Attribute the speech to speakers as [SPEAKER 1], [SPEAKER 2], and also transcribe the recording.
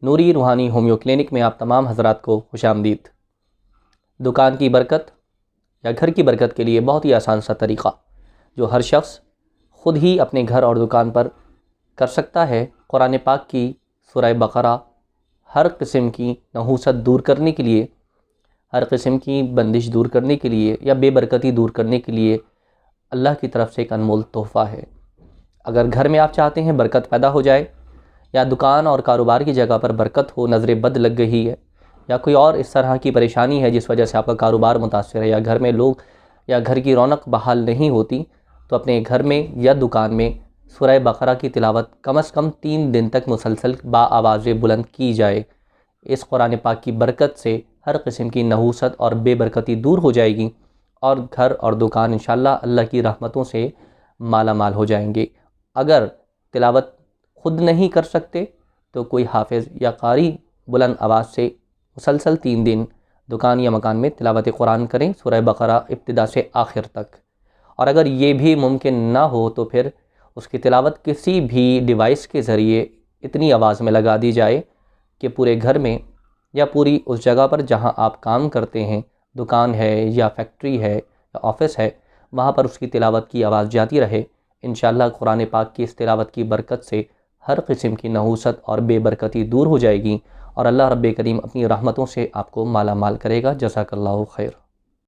[SPEAKER 1] نوری روحانی homeo clinic میں آپ تمام حضرات کو خوش آمدید۔ دکان کی برکت یا گھر کی برکت کے لیے بہت ہی آسان سا طریقہ جو ہر شخص خود ہی اپنے گھر اور دکان پر کر سکتا ہے، قرآن پاک کی سورہ بقرہ ہر قسم کی نحوست دور کرنے کے لیے، ہر قسم کی بندش دور کرنے کے لیے یا بے برکتی دور کرنے کے لیے اللہ کی طرف سے ایک انمول تحفہ ہے۔ اگر گھر میں آپ چاہتے ہیں برکت پیدا ہو جائے، یا دکان اور کاروبار کی جگہ پر برکت ہو، نظر بد لگ گئی ہے، یا کوئی اور اس طرح کی پریشانی ہے جس وجہ سے آپ کا کاروبار متاثر ہے، یا گھر میں لوگ یا گھر کی رونق بحال نہیں ہوتی، تو اپنے گھر میں یا دکان میں سورہ بقرہ کی تلاوت کم از کم 3 دن تک مسلسل آواز بلند کی جائے۔ اس قرآن پاک کی برکت سے ہر قسم کی نحوست اور بے برکتی دور ہو جائے گی، اور گھر اور دکان انشاءاللہ اللہ کی رحمتوں سے مالا مال ہو جائیں گے۔ اگر تلاوت خود نہیں کر سکتے تو کوئی حافظ یا قاری بلند آواز سے مسلسل 3 دن دکان یا مکان میں تلاوت قرآن کریں، سورہ بقرہ ابتدا سے آخر تک۔ اور اگر یہ بھی ممکن نہ ہو تو پھر اس کی تلاوت کسی بھی ڈیوائس کے ذریعے اتنی آواز میں لگا دی جائے کہ پورے گھر میں یا پوری اس جگہ پر جہاں آپ کام کرتے ہیں، دکان ہے یا فیکٹری ہے یا آفس ہے، وہاں پر اس کی تلاوت کی آواز جاتی رہے۔ انشاءاللہ قرآن پاک کی اس تلاوت کی برکت سے ہر قسم کی نحوست اور بے برکتی دور ہو جائے گی، اور اللہ رب کریم اپنی رحمتوں سے آپ کو مالا مال کرے گا۔ جزاک اللہ خیر۔